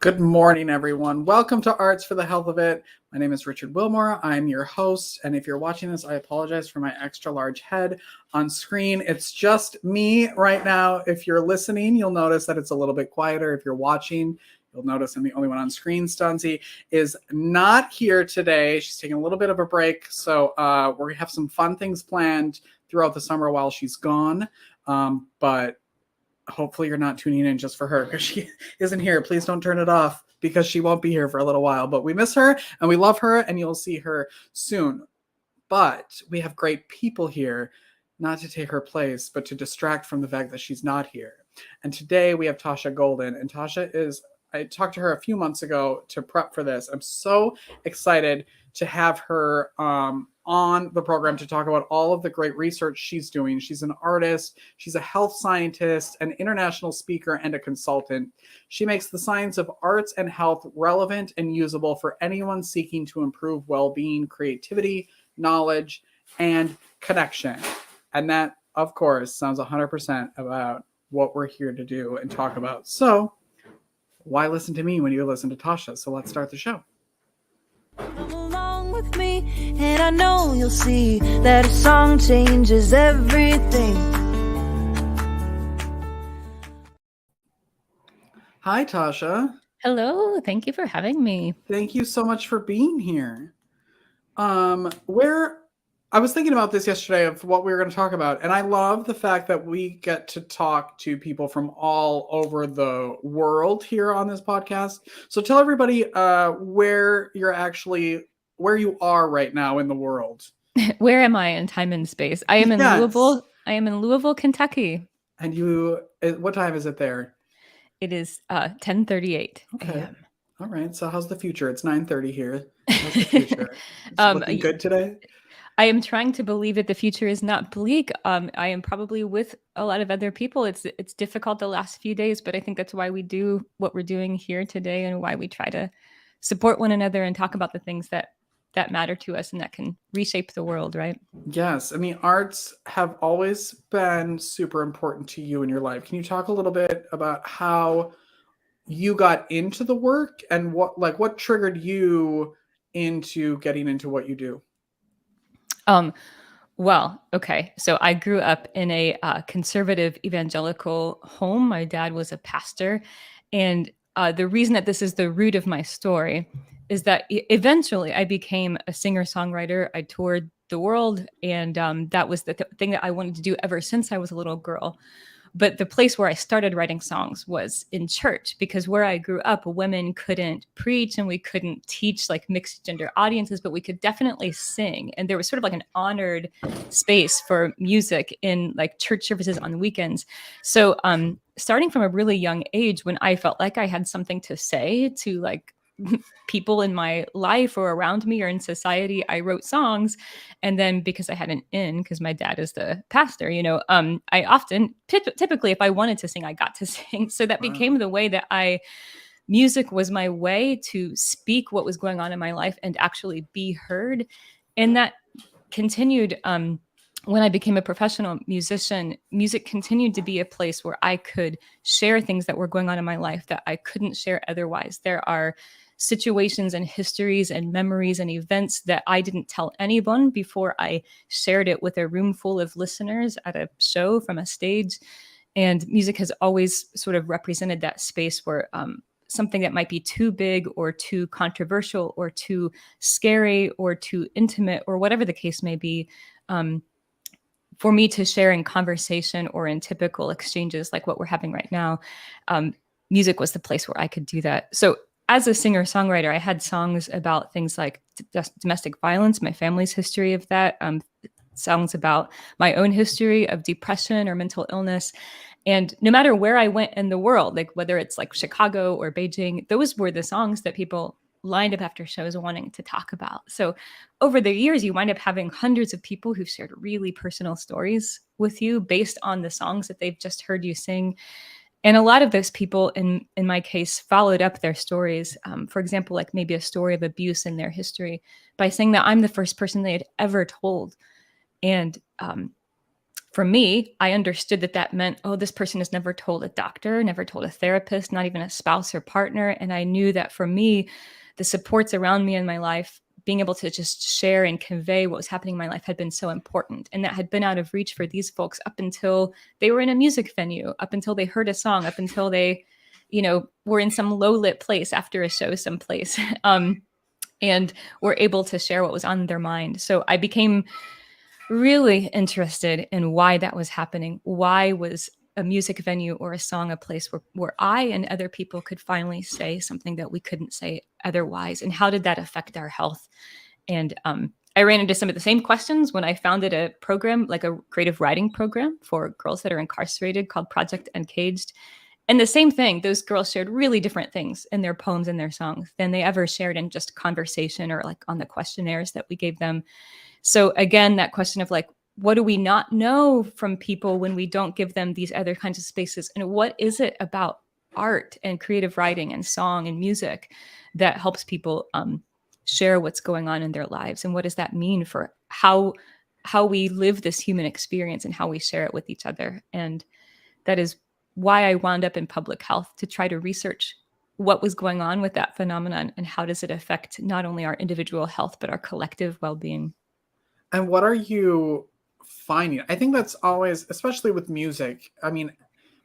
Good morning, everyone. Welcome to Arts for the Health of It. My name is Richard Wilmore. I'm your host. And if you're watching this, I apologize for my extra large head on screen. It's just me right now. If you're listening, you'll notice that it's a little bit quieter. If you're watching, you'll notice I'm the only one on screen. Stunzi is not here today. She's taking a little bit of a break. So we're going to have some fun things planned throughout the summer while she's gone. But hopefully you're not tuning in just for her because she isn't here. Please don't turn it off because she won't be here for a little while. But we miss her and we love her and you'll see her soon. But we have great people here, not to take her place, but to distract from the fact that she's not here. And today we have Tasha Golden. And I talked to her a few months ago to prep for this. I'm so excited to have her on the program to talk about all of the great research she's doing. She's an artist, she's a health scientist, an international speaker, and a consultant. She makes the science of arts and health relevant and usable for anyone seeking to improve well-being, creativity, knowledge, and connection. And that, of course, sounds 100% about what we're here to do and talk about. So why listen to me when you listen to Tasha? So let's start the show. Come along with me, and I know you'll see that a song changes everything. Hi, Tasha. Hello, thank you for having me. Thank you so much for being here. I was thinking about this yesterday of what we were going to talk about, and I love the fact that we get to talk to people from all over the world here on this podcast. So tell everybody where you are right now in the world. Where am I in time and space? I am in Louisville. I am in Louisville, Kentucky. And what time is it there? It is 10:38 a.m. All right. So how's the future? It's 9:30 here. How's the future? Looking good today? I am trying to believe that the future is not bleak. I am probably with a lot of other people. It's difficult the last few days, but I think that's why we do what we're doing here today and why we try to support one another and talk about the things that matter to us and that can reshape the world, right? Yes. I mean, arts have always been super important to you in your life. Can you talk a little bit about how you got into the work and what triggered you into getting into what you do? Well, okay. So I grew up in a conservative evangelical home. My dad was a pastor. And the reason that this is the root of my story is that eventually I became a singer-songwriter. I toured the world, and that was the thing that I wanted to do ever since I was a little girl. But the place where I started writing songs was in church, because where I grew up, women couldn't preach and we couldn't teach like mixed gender audiences, but we could definitely sing. And there was sort of like an honored space for music in like church services on the weekends. So starting from a really young age, when I felt like I had something to say to like people in my life or around me or in society, I wrote songs. And then because I had an in, because my dad is the pastor, I often, typically if I wanted to sing, I got to sing. So that became the way that music was my way to speak what was going on in my life and actually be heard. And that continued when I became a professional musician. Music continued to be a place where I could share things that were going on in my life that I couldn't share otherwise. There are situations and histories and memories and events that I didn't tell anyone before I shared it with a room full of listeners at a show from a stage. And music has always sort of represented that space where something that might be too big or too controversial or too scary or too intimate or whatever the case may be, for me to share in conversation or in typical exchanges like what we're having right now, music was the place where I could do that. So as a singer-songwriter, I had songs about things like domestic violence, my family's history of that, songs about my own history of depression or mental illness. And no matter where I went in the world, like whether it's like Chicago or Beijing, those were the songs that people lined up after shows wanting to talk about. So over the years, you wind up having hundreds of people who've shared really personal stories with you based on the songs that they've just heard you sing. And a lot of those people, in my case, followed up their stories. For example, like maybe a story of abuse in their history by saying that I'm the first person they had ever told. And for me, I understood that that meant, oh, this person has never told a doctor, never told a therapist, not even a spouse or partner. And I knew that for me, the supports around me in my life, being able to just share and convey what was happening in my life had been so important. And that had been out of reach for these folks up until they were in a music venue, up until they heard a song, up until they, were in some low lit place after a show someplace. And were able to share what was on their mind. So I became really interested in why that was happening. Why was a music venue or a song a place where I and other people could finally say something that we couldn't say otherwise? And how did that affect our health? And I ran into some of the same questions when I founded a program, like a creative writing program for girls that are incarcerated called Project Uncaged. And the same thing, those girls shared really different things in their poems and their songs than they ever shared in just conversation or like on the questionnaires that we gave them. So again, that question of like, what do we not know from people when we don't give them these other kinds of spaces? And what is it about art and creative writing and song and music that helps people share what's going on in their lives? And what does that mean for how we live this human experience and how we share it with each other? And that is why I wound up in public health, to try to research what was going on with that phenomenon and how does it affect not only our individual health, but our collective well-being. And what are you finding? I think that's always, especially with music. I mean,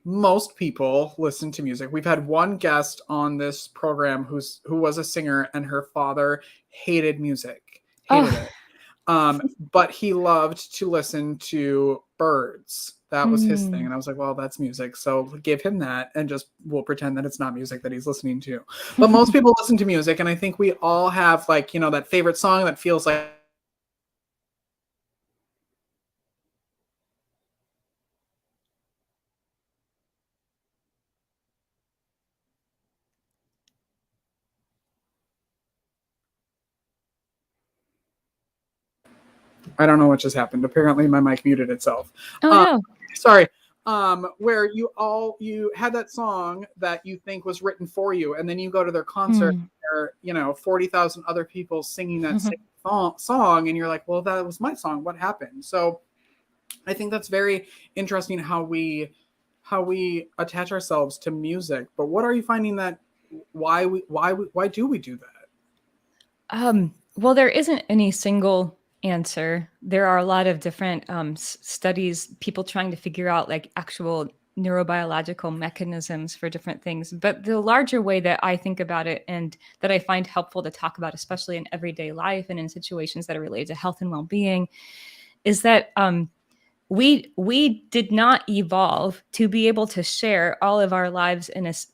most people listen to music. We've had one guest on this program who was a singer, and her father hated music, hated it. But he loved to listen to birds. That was his thing. And I was like, well, that's music. So give him that and just we'll pretend that it's not music that he's listening to. But most people listen to music. And I think we all have like, that favorite song that feels like I don't know what just happened. Apparently my mic muted itself. Oh, no. Sorry. Where you had that song that you think was written for you, and then you go to their concert, and there are, 40,000 other people singing that same song, and you're like, well, that was my song. What happened? So I think that's very interesting how we attach ourselves to music. But what are you finding that why do we do that? Well, there isn't any single answer. There are a lot of different studies, people trying to figure out like actual neurobiological mechanisms for different things. But the larger way that I think about it and that I find helpful to talk about, especially in everyday life and in situations that are related to health and well-being, is that we did not evolve to be able to share all of our lives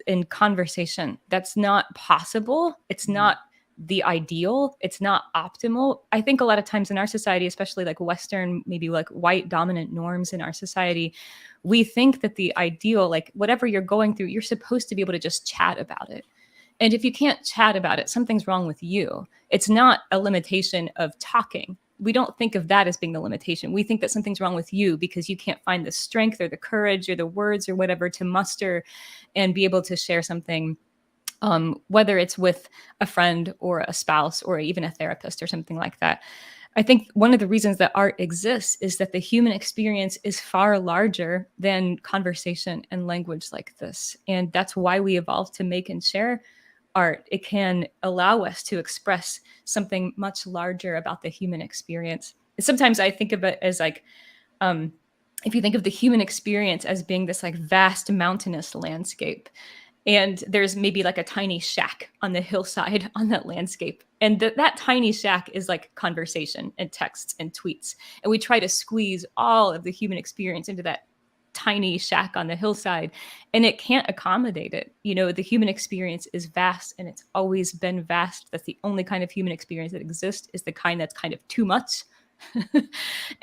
in conversation. That's not possible. It's not the ideal. It's not optimal. I think a lot of times in our society, especially like Western, maybe like white dominant norms in our society, we think that the ideal, like whatever you're going through, you're supposed to be able to just chat about it. And if you can't chat about it, something's wrong with you. It's not a limitation of talking. We don't think of that as being the limitation. We think that something's wrong with you because you can't find the strength or the courage or the words or whatever to muster and be able to share something, whether it's with a friend or a spouse or even a therapist or something like that. I think one of the reasons that art exists is that the human experience is far larger than conversation and language like this. And that's why we evolved to make and share art. It can allow us to express something much larger about the human experience. And sometimes I think of it as like, if you think of the human experience as being this like vast mountainous landscape, and there's maybe like a tiny shack on the hillside on that landscape. And that tiny shack is like conversation and texts and tweets. And we try to squeeze all of the human experience into that tiny shack on the hillside, and it can't accommodate it. The human experience is vast, and it's always been vast. That's the only kind of human experience that exists, is the kind that's kind of too much.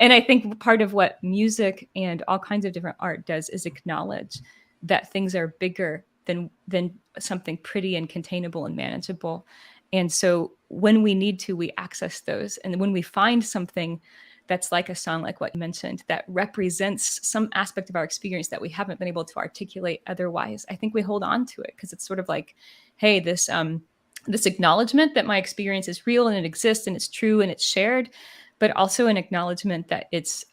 And I think part of what music and all kinds of different art does is acknowledge that things are bigger than something pretty and containable and manageable. And so when we need to, we access those. And when we find something that's like a song, like what you mentioned, that represents some aspect of our experience that we haven't been able to articulate otherwise, I think we hold on to it because it's sort of like, hey, this acknowledgement that my experience is real and it exists and it's true and it's shared, but also an acknowledgement that it's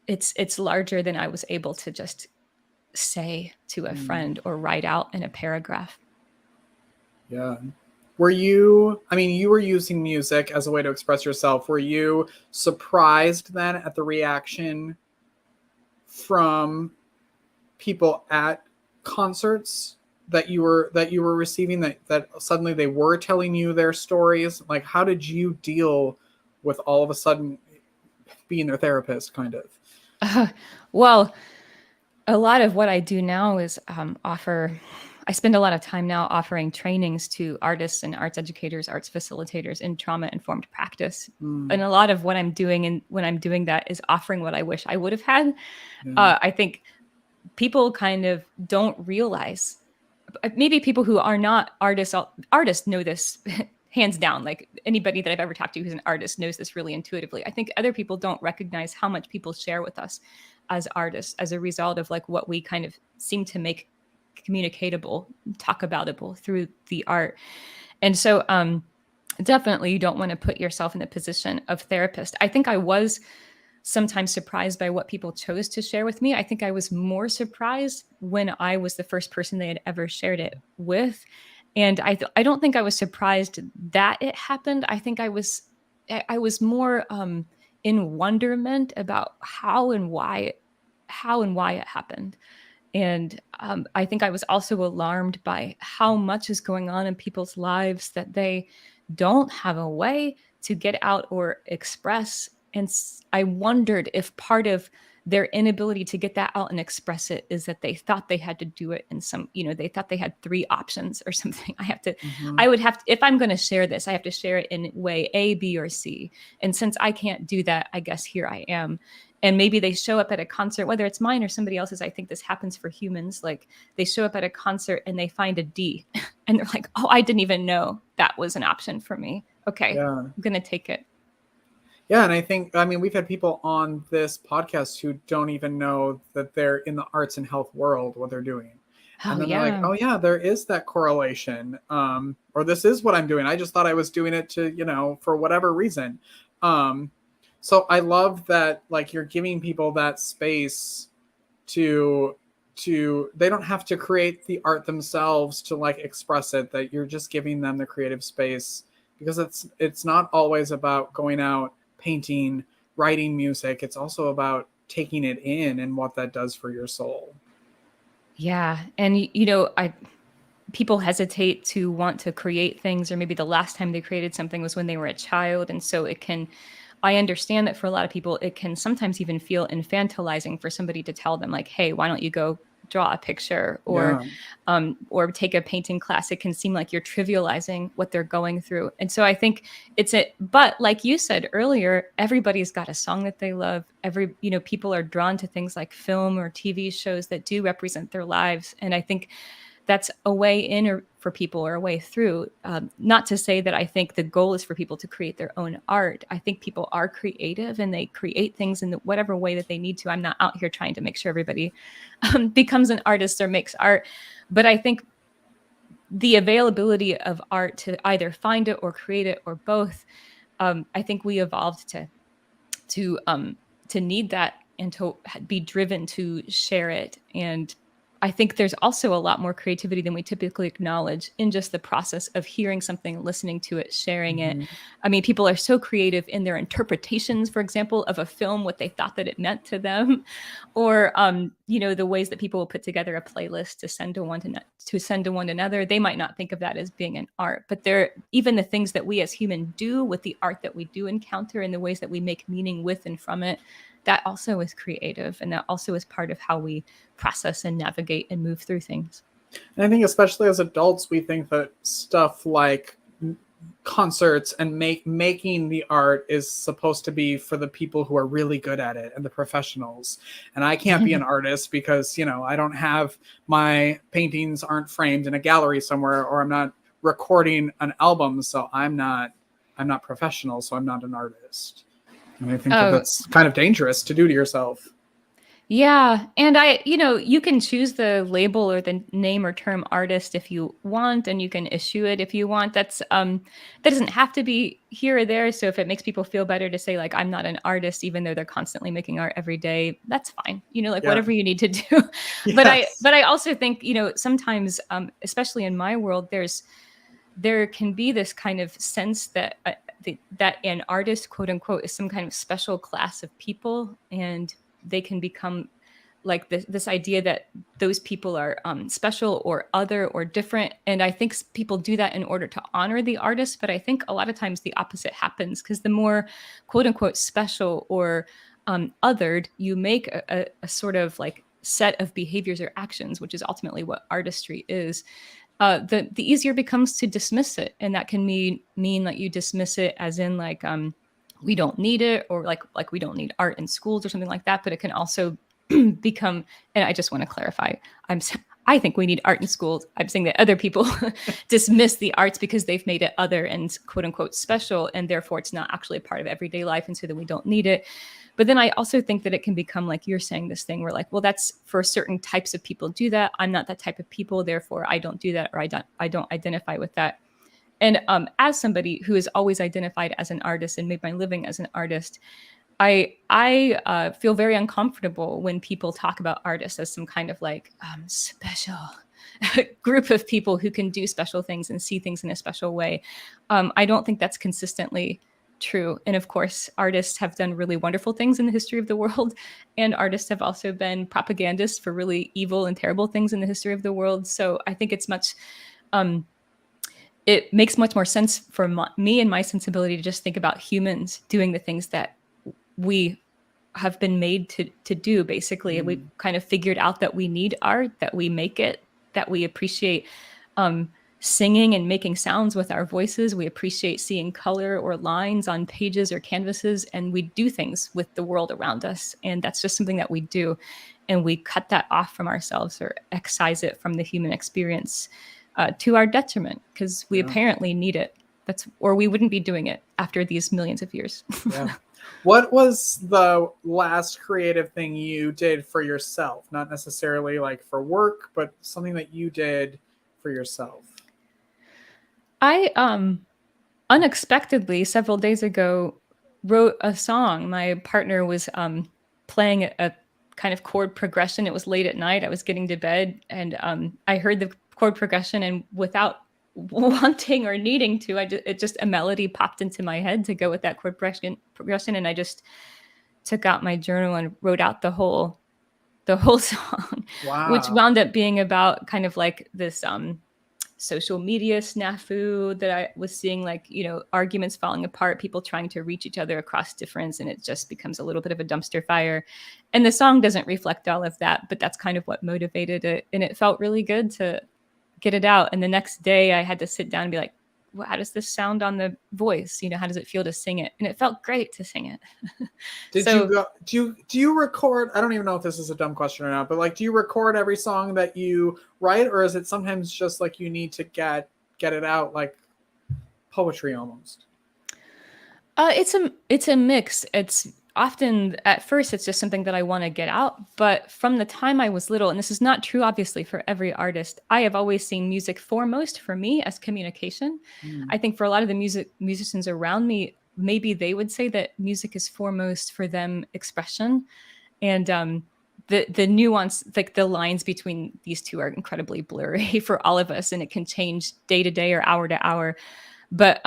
it's larger than I was able to just say to a friend or write out in a paragraph. Yeah. Were you, I mean, you were using music as a way to express yourself. Were you surprised then at the reaction from people at concerts that you were receiving, that suddenly they were telling you their stories? Like, how did you deal with all of a sudden being their therapist, kind of? Well, a lot of what I do now is I spend a lot of time now offering trainings to artists and arts educators, arts facilitators in trauma-informed practice. And a lot of what I'm doing, and when I'm doing that, is offering what I wish I would have had. I think people kind of don't realize, maybe people who are not artists know this hands down. Like anybody that I've ever talked to who's an artist knows this really intuitively. I think other people don't recognize how much people share with us as artists as a result of like what we kind of seem to make communicatable, talk aboutable through the art. And so definitely you don't want to put yourself in the position of therapist. I think I was sometimes surprised by what people chose to share with me. I think I was more surprised when I was the first person they had ever shared it with. And I don't think I was surprised that it happened. I think I was more in wonderment about how and why it happened. And I think I was also alarmed by how much is going on in people's lives that they don't have a way to get out or express. And I wondered if part of their inability to get that out and express it is that they thought they had to do it in some, they thought they had 3 options or something. I would have to, if I'm going to share this, I have to share it in way A, B, or C. And since I can't do that, I guess here I am. And maybe they show up at a concert, whether it's mine or somebody else's. I think this happens for humans. Like they show up at a concert and they find a D and they're like, oh, I didn't even know that was an option for me. Okay, yeah. I'm going to take it. Yeah. And I mean, we've had people on this podcast who don't even know that they're in the arts and health world, what they're doing. And then they're like, oh yeah, there is that correlation. Or this is what I'm doing. I just thought I was doing it to, for whatever reason. So I love that, like, you're giving people that space to they don't have to create the art themselves to like express it, that you're just giving them the creative space, because it's not always about going out, painting, writing music. It's also about taking it in and what that does for your soul. Yeah. And, people hesitate to want to create things, or maybe the last time they created something was when they were a child. And so I understand that for a lot of people, it can sometimes even feel infantilizing for somebody to tell them like, hey, why don't you go draw a picture or take a painting class? It can seem like you're trivializing what they're going through. And so I think but like you said earlier, everybody's got a song that they love. People are drawn to things like film or TV shows that do represent their lives. And I think that's a way in or for people, or a way through. Not to say that I think the goal is for people to create their own art. I think people are creative and they create things in whatever way that they need to. I'm not out here trying to make sure everybody becomes an artist or makes art. But I think the availability of art to either find it or create it or both, I think we evolved to need that and to be driven to share it. And I think there's also a lot more creativity than we typically acknowledge in just the process of hearing something, listening to it, sharing it. I mean, people are so creative in their interpretations, for example, of a film, what they thought that it meant to them, or, the ways that people will put together a playlist to send to one another. They might not think of that as being an art, but even the things that we as humans do with the art that we do encounter and the ways that we make meaning with and from it, that also is creative, and that also is part of how we process and navigate and move through things. And I think especially as adults, we think that stuff like concerts and making the art is supposed to be for the people who are really good at it and the professionals. And I can't be an artist because, I don't have, my paintings aren't framed in a gallery somewhere, or I'm not recording an album. So I'm not professional. So I'm not an artist. And I think that's kind of dangerous to do to yourself. Yeah. And you can choose the label or the name or term artist if you want, and you can issue it if you want. That doesn't have to be here or there. So if it makes people feel better to say like, I'm not an artist, even though they're constantly making art every day, that's fine. Like Yeah. whatever you need to do. Yes. But I also think, sometimes, especially in my world, there can be this kind of sense that that an artist, quote unquote, is some kind of special class of people, and they can become like this idea that those people are special or other or different. And I think people do that in order to honor the artist. But I think a lot of times the opposite happens, because the more, quote unquote, special or othered you make a sort of like set of behaviors or actions, which is ultimately what artistry is, the easier it becomes to dismiss it. And that can mean that you dismiss it as in like, we don't need it, or like we don't need art in schools or something like that. But it can also become, and I just want to clarify, I think we need art in schools. I'm saying that other people dismiss the arts because they've made it other and quote unquote special, and therefore it's not actually a part of everyday life, and so then we don't need it. But then I also think that it can become like you're saying, this thing where like, well, that's for certain types of people do that. I'm not that type of people, therefore I don't do that, or I don't identify with that. And as somebody who has always identified as an artist and made my living as an artist, I feel very uncomfortable when people talk about artists as some kind of like special group of people who can do special things and see things in a special way. I don't think that's consistently true. And of course, artists have done really wonderful things in the history of the world. And artists have also been propagandists for really evil and terrible things in the history of the world. So I think it makes much more sense for me and my sensibility to just think about humans doing the things that we have been made to do. Basically, we've kind of figured out that we need art, that we make it, that we appreciate singing and making sounds with our voices. We appreciate seeing color or lines on pages or canvases, and we do things with the world around us. And that's just something that we do. And we cut that off from ourselves or excise it from the human experience to our detriment, because we apparently need it. Or we wouldn't be doing it after these millions of years. Yeah. What was the last creative thing you did for yourself? Not necessarily like for work, but something that you did for yourself. I unexpectedly several days ago wrote a song. My partner was playing a kind of chord progression. It was late at night. I was getting to bed, and I heard the chord progression, and without wanting or needing to, a melody popped into my head to go with that chord progression, and I just took out my journal and wrote out the whole song. Wow. Which wound up being about kind of like this social media snafu that I was seeing, like, arguments falling apart, people trying to reach each other across difference, and it just becomes a little bit of a dumpster fire. And the song doesn't reflect all of that, but that's kind of what motivated it. And it felt really good to get it out. And the next day I had to sit down and be like, well, how does this sound on the voice? How does it feel to sing it? And it felt great to sing it. Do you record? I don't even know if this is a dumb question or not, but like, do you record every song that you write, or is it sometimes just like you need to get it out, like poetry almost? It's a mix. It's often, at first, it's just something that I want to get out. But from the time I was little, and this is not true, obviously, for every artist, I have always seen music foremost for me as communication. I think for a lot of the musicians around me, maybe they would say that music is foremost for them expression. And the nuance, like the lines between these two, are incredibly blurry for all of us, and it can change day to day or hour to hour. But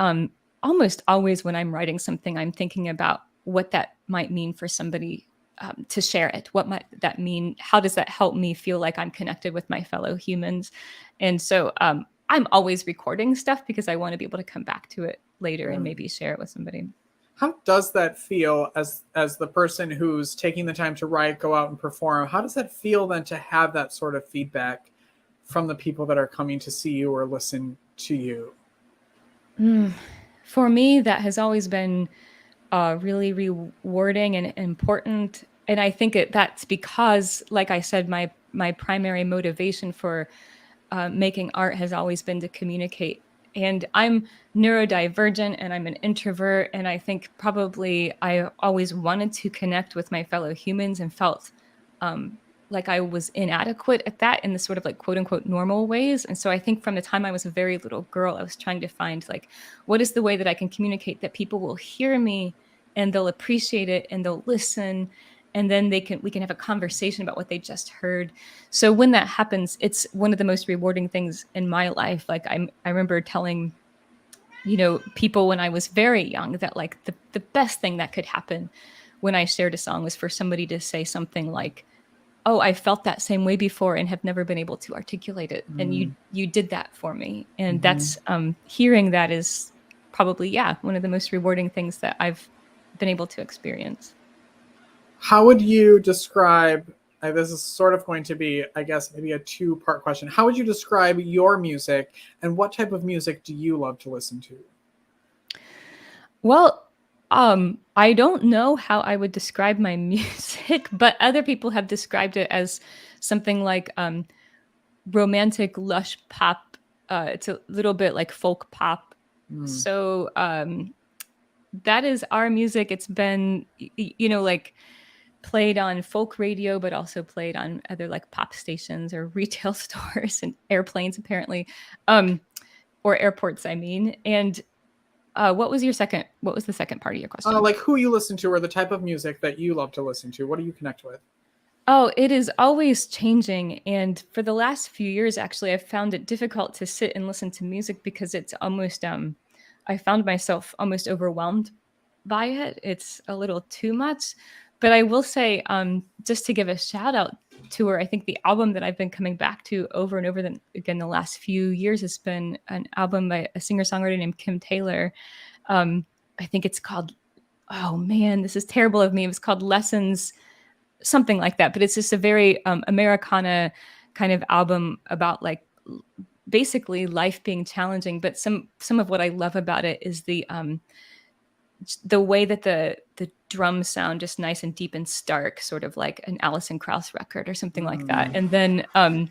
almost always when I'm writing something, I'm thinking about what that might mean for somebody to share it. What might that mean? How does that help me feel like I'm connected with my fellow humans? And so I'm always recording stuff because I want to be able to come back to it later and maybe share it with somebody. How does that feel as the person who's taking the time to write, go out and perform? How does that feel then to have that sort of feedback from the people that are coming to see you or listen to you? For me, that has always been really rewarding and important. And I think that's because, like I said, my primary motivation for making art has always been to communicate. And I'm neurodivergent and I'm an introvert. And I think probably I always wanted to connect with my fellow humans and felt like I was inadequate at that in the sort of like quote unquote normal ways. And so I think from the time I was a very little girl, I was trying to find like, what is the way that I can communicate that people will hear me and they'll appreciate it and they'll listen. And then we can have a conversation about what they just heard. So when that happens, it's one of the most rewarding things in my life. Like I remember telling, people when I was very young that like the best thing that could happen when I shared a song was for somebody to say something like, oh, I felt that same way before and have never been able to articulate it. And you did that for me. And that's hearing that is probably, one of the most rewarding things that I've been able to experience. How would you describe, this is sort of going to be, I guess, maybe a 2-part question. How would you describe your music and what type of music do you love to listen to? Well, I don't know how I would describe my music, but other people have described it as something like romantic, lush pop. It's a little bit like folk pop. So that is our music. It's been, like played on folk radio, but also played on other like pop stations or retail stores and airplanes, apparently, or airports, I mean. And what was the second part of your question? Like who you listen to or the type of music that you love to listen to. What do you connect with? Oh, it is always changing. And for the last few years, actually, I've found it difficult to sit and listen to music because it's almost, I found myself almost overwhelmed by it. It's a little too much. But I will say, just to give a shout out to her, I think the album that I've been coming back to over and over again the last few years has been an album by a singer-songwriter named Kim Taylor. I think it's called, oh man, this is terrible of me. It was called Lessons, something like that. But it's just a very Americana kind of album about like basically life being challenging. But some of what I love about it is the way that the drums sound just nice and deep and stark, sort of like an Alison Krauss record or something like that. And then and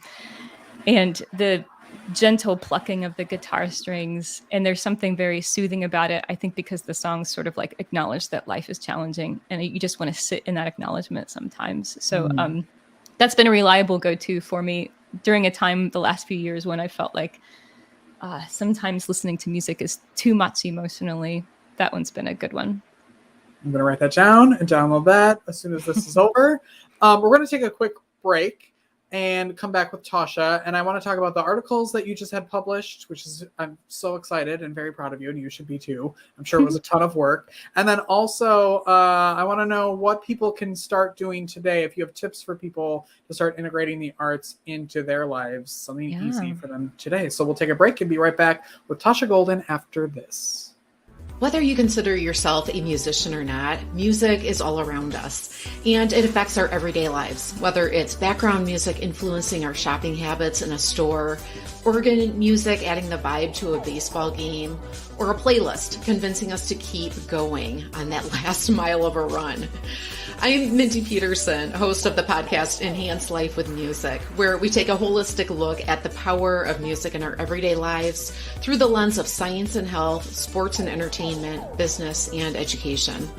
the gentle plucking of the guitar strings, and there's something very soothing about it, I think, because the songs sort of like acknowledge that life is challenging and you just want to sit in that acknowledgement sometimes. So that's been a reliable go-to for me during a time the last few years when I felt like sometimes listening to music is too much emotionally. That one's been a good one. I'm going to write that down and download that as soon as this is over. We're going to take a quick break and come back with Tasha. And I want to talk about the articles that you just had published, which is, I'm so excited and very proud of you, and you should be too. I'm sure it was a ton of work. And then also, I want to know what people can start doing today. If you have tips for people to start integrating the arts into their lives, something easy for them today. So we'll take a break and be right back with Tasha Golden after this. Whether you consider yourself a musician or not, music is all around us, and it affects our everyday lives. Whether it's background music influencing our shopping habits in a store, organ music adding the vibe to a baseball game, or a playlist convincing us to keep going on that last mile of a run. I'm Mindy Peterson, host of the podcast Enhance Life with Music, where we take a holistic look at the power of music in our everyday lives through the lens of science and health, sports and entertainment, business, and education.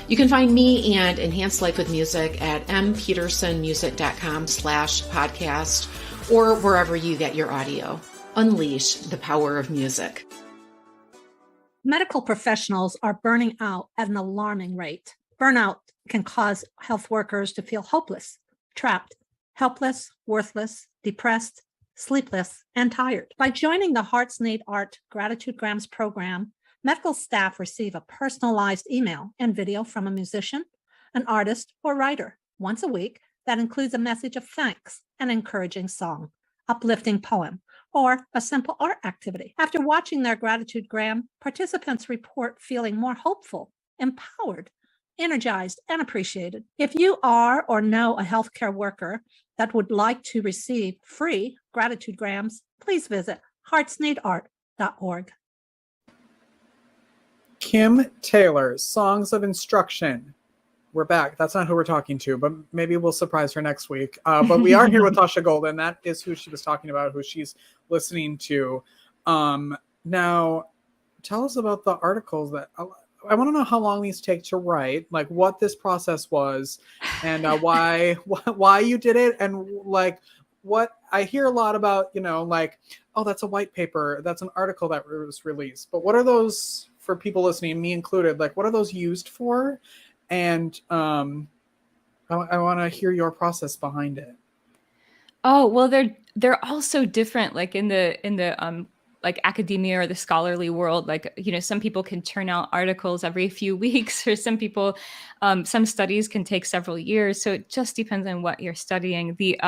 You can find me and Enhance Life with Music at mpetersonmusic.com/podcast or wherever you get your audio. Unleash the power of music. Medical professionals are burning out at an alarming rate. Burnout can cause health workers to feel hopeless, trapped, helpless, worthless, depressed, sleepless, and tired. By joining the Hearts Need Art Gratitude Grams program, medical staff receive a personalized email and video from a musician, an artist, or writer once a week that includes a message of thanks, an encouraging song, uplifting poem, or a simple art activity. After watching their gratitude gram, participants report feeling more hopeful, empowered, energized, and appreciated. If you are or know a healthcare worker that would like to receive free gratitude grams, please visit heartsneedart.org. Kim Taylor, Songs of Instruction. We're back. That's not who we're talking to, but maybe we'll surprise her next week. But we are here with Tasha Golden. That is who she was talking about, who she's listening to. Now, tell us about the articles that I want to know how long these take to write, like what this process was, and why you did it, and like what I hear a lot about, like, oh, that's a white paper, that's an article that was released, but what are those, for people listening, me included, like what are those used for? And I want to hear your process behind it. Oh, well, they're all so different. Like in the like academia or the scholarly world, like, some people can churn out articles every few weeks, or some people, some studies can take several years. So it just depends on what you're studying. The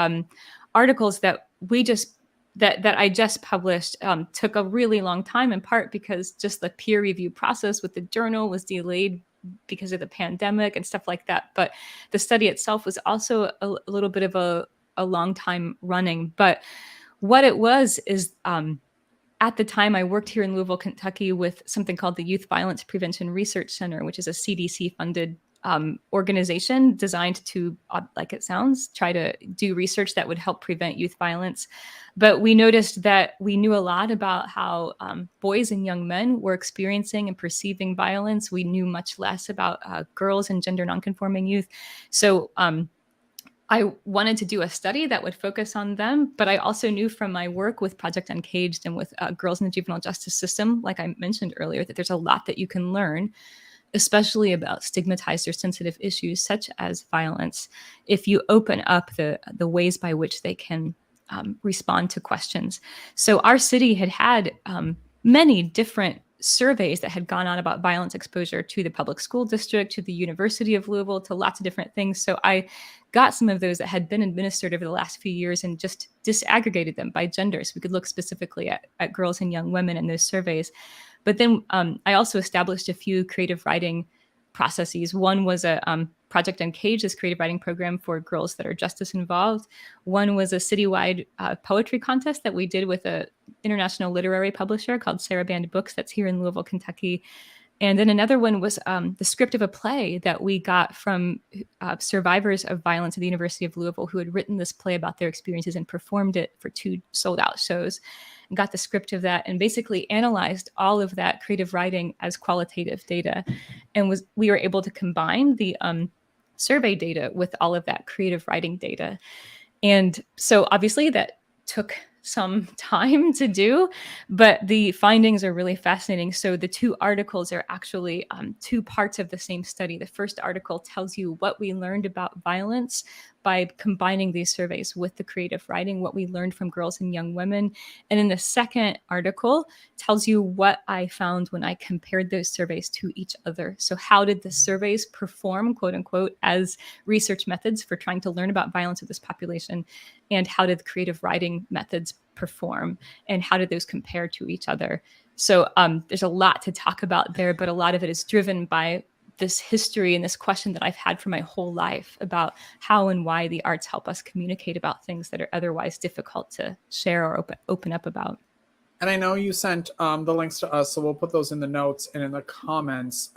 articles that I just published took a really long time, in part because just the peer review process with the journal was delayed because of the pandemic and stuff like that. But the study itself was also a little bit of a long time running. But what it was is, at the time, I worked here in Louisville, Kentucky, with something called the Youth Violence Prevention Research Center, which is a CDC-funded organization designed to, like it sounds, try to do research that would help prevent youth violence. But we noticed that we knew a lot about how boys and young men were experiencing and perceiving violence. We knew much less about girls and gender nonconforming youth. So I wanted to do a study that would focus on them, but I also knew from my work with Project Uncaged and with girls in the juvenile justice system, like I mentioned earlier, that there's a lot that you can learn, especially about stigmatized or sensitive issues such as violence, if you open up the ways by which they can respond to questions. So our city had many different surveys that had gone on about violence exposure to the public school district, to the University of Louisville, to lots of different things. So I got some of those that had been administered over the last few years and just disaggregated them by gender, so we could look specifically at girls and young women in those surveys. But then I also established a few creative writing processes. One was a Project Uncaged, this creative writing program for girls that are justice involved. One was a citywide poetry contest that we did with an international literary publisher called Sarah Band Books that's here in Louisville, Kentucky. And then another one was the script of a play that we got from survivors of violence at the University of Louisville who had written this play about their experiences and performed it for 2 sold-out shows, and got the script of that and basically analyzed all of that creative writing as qualitative data. And we were able to combine the survey data with all of that creative writing data. And so obviously that took some time to do, but the findings are really fascinating. So the 2 articles are actually 2 parts of the same study. The first article tells you what we learned about violence by combining these surveys with the creative writing, what we learned from girls and young women. And then the second article tells you what I found when I compared those surveys to each other. So how did the surveys perform, quote unquote, as research methods for trying to learn about violence of this population? And how did the creative writing methods perform? And how did those compare to each other? So there's a lot to talk about there, but a lot of it is driven by this history and this question that I've had for my whole life about how and why the arts help us communicate about things that are otherwise difficult to share or open up about. And I know you sent the links to us, so we'll put those in the notes and in the comments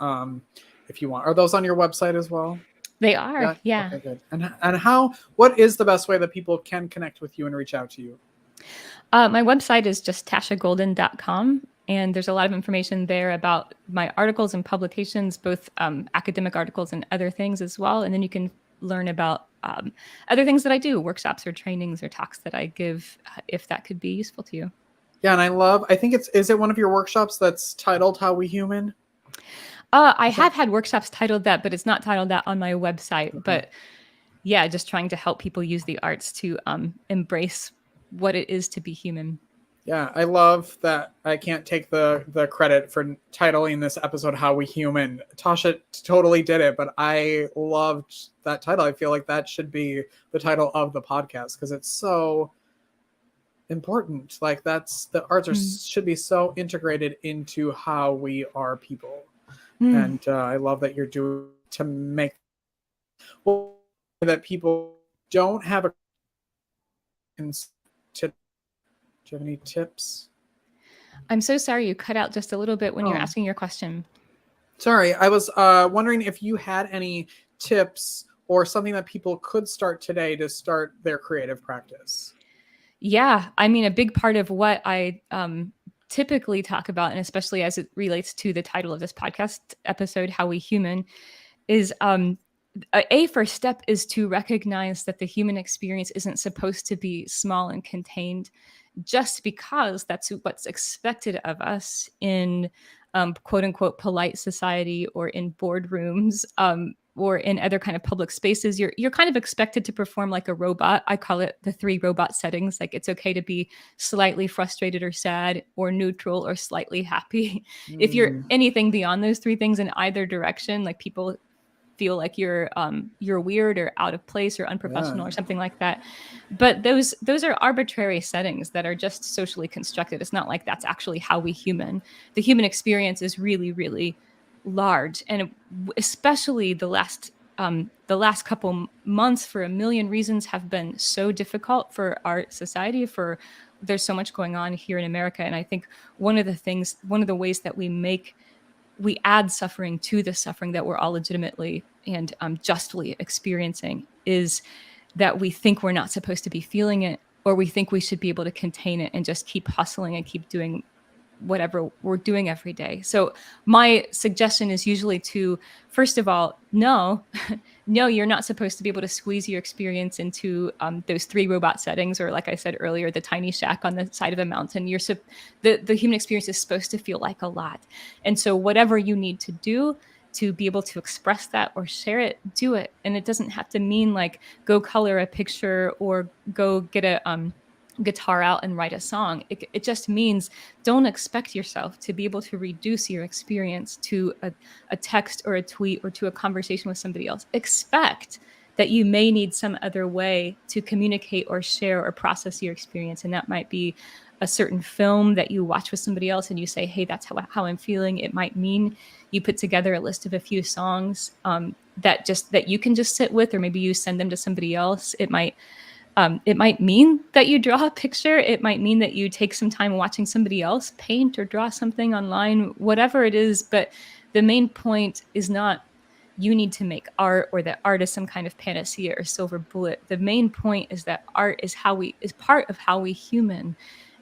if you want. Are those on your website as well? They are, yeah. Okay, good. And what is the best way that people can connect with you and reach out to you? My website is just tashagolden.com. And there's a lot of information there about my articles and publications, both academic articles and other things as well. And then you can learn about other things that I do, workshops or trainings or talks that I give, if that could be useful to you. Yeah, and I think is it one of your workshops that's titled How We Human? I have had workshops titled that, but it's not titled that on my website. Okay. But yeah, just trying to help people use the arts to embrace what it is to be human. Yeah, I love that. I can't take the credit for titling this episode How We Human. Tasha totally did it, but I loved that title. I feel like that should be the title of the podcast because it's so important. Like the arts should be so integrated into how we are people. And I love that you're doing to make that people don't have a do you have any tips? I'm so sorry you cut out just a little bit when you're asking your question. Sorry, I was wondering if you had any tips or something that people could start today to start their creative practice. Yeah, I mean, a big part of what I typically talk about, and especially as it relates to the title of this podcast episode, How We Human, is a first step is to recognize that the human experience isn't supposed to be small and contained just because that's what's expected of us in quote unquote polite society or in boardrooms or in other kind of public spaces. You're kind of expected to perform like a robot. I call it the 3 robot settings. Like, it's okay to be slightly frustrated or sad or neutral or slightly happy. If you're anything beyond those 3 things in either direction, like people feel like you're weird or out of place or unprofessional or something like that. But those are arbitrary settings that are just socially constructed. It's not like that's actually how we human. The human experience is really, really large, and especially the last couple months, for a million reasons, have been so difficult for our society. There's so much going on here in America, and I think one of the ways that we add suffering to the suffering that we're all legitimately and justly experiencing is that we think we're not supposed to be feeling it, or we think we should be able to contain it and just keep hustling and keep doing whatever we're doing every day. So my suggestion is usually to, first of all, no, you're not supposed to be able to squeeze your experience into those 3 robot settings, or like I said earlier, the tiny shack on the side of a mountain. The human experience is supposed to feel like a lot. And so whatever you need to do to be able to express that or share it, do it. And it doesn't have to mean like go color a picture or go get a guitar out and write a song. It just means don't expect yourself to be able to reduce your experience to a text or a tweet or to a conversation with somebody else. Expect that you may need some other way to communicate or share or process your experience. And that might be a certain film that you watch with somebody else and you say, hey, that's how I'm feeling. It might mean you put together a list of a few songs that you can just sit with, or maybe you send them to somebody else. It might mean that you draw a picture. It might mean that you take some time watching somebody else paint or draw something online, whatever it is. But the main point is not you need to make art, or that art is some kind of panacea or silver bullet. The main point is that art is part of how we human.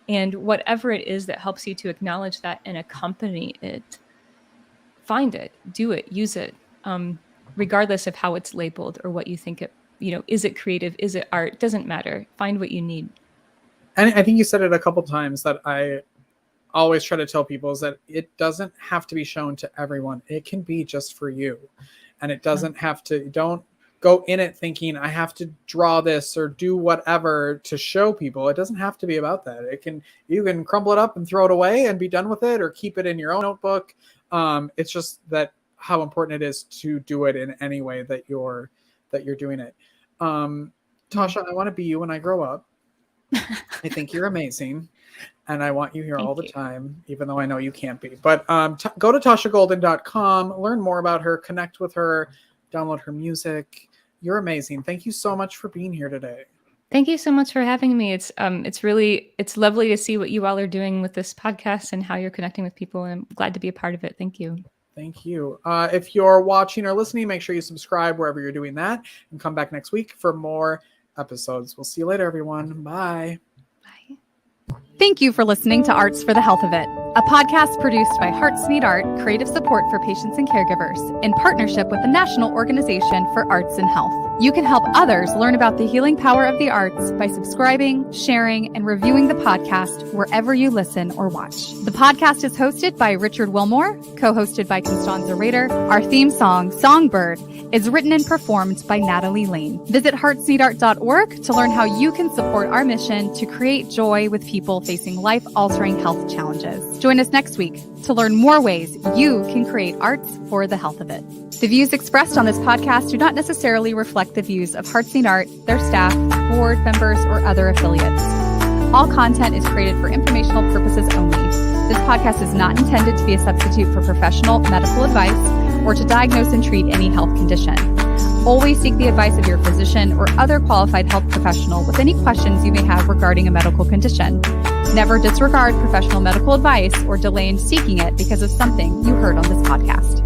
And whatever it is that helps you to acknowledge that and accompany it, find it, do it, use it, regardless of how it's labeled or what you think it, is it creative? Is it art? Doesn't matter. Find what you need. And I think you said it a couple times that I always try to tell people is that it doesn't have to be shown to everyone. It can be just for you. And it doesn't have to, don't go in it thinking I have to draw this or do whatever to show people. It doesn't have to be about that. You can crumble it up and throw it away and be done with it, or keep it in your own notebook. It's just that how important it is to do it in any way that you're doing it. Tasha, I want to be you when I grow up. I think you're amazing, and I want you here all the time, even though I know you can't be. But go to TashaGolden.com, learn more about her, connect with her, download her music. You're amazing. Thank you so much for being here today. Thank you so much for having me. It's lovely to see what you all are doing with this podcast and how you're connecting with people, and I'm glad to be a part of it. Thank you. Thank you. If you're watching or listening, make sure you subscribe wherever you're doing that, and come back next week for more episodes. We'll see you later, everyone. Bye. Thank you for listening to Arts for the Health of It, a podcast produced by Hearts Need Art, creative support for patients and caregivers, in partnership with the National Organization for Arts and Health. You can help others learn about the healing power of the arts by subscribing, sharing, and reviewing the podcast wherever you listen or watch. The podcast is hosted by Richard Wilmore, co-hosted by Constanza Rader. Our theme song, Songbird, is written and performed by Natalie Lane. Visit heartsneedart.org to learn how you can support our mission to create joy with people facing life-altering health challenges. Join us next week to learn more ways you can create arts for the health of it. The views expressed on this podcast do not necessarily reflect the views of Hearts Need Art, their staff, board members, or other affiliates. All content is created for informational purposes only. This podcast is not intended to be a substitute for professional medical advice or to diagnose and treat any health condition. Always seek the advice of your physician or other qualified health professional with any questions you may have regarding a medical condition. Never disregard professional medical advice or delay in seeking it because of something you heard on this podcast.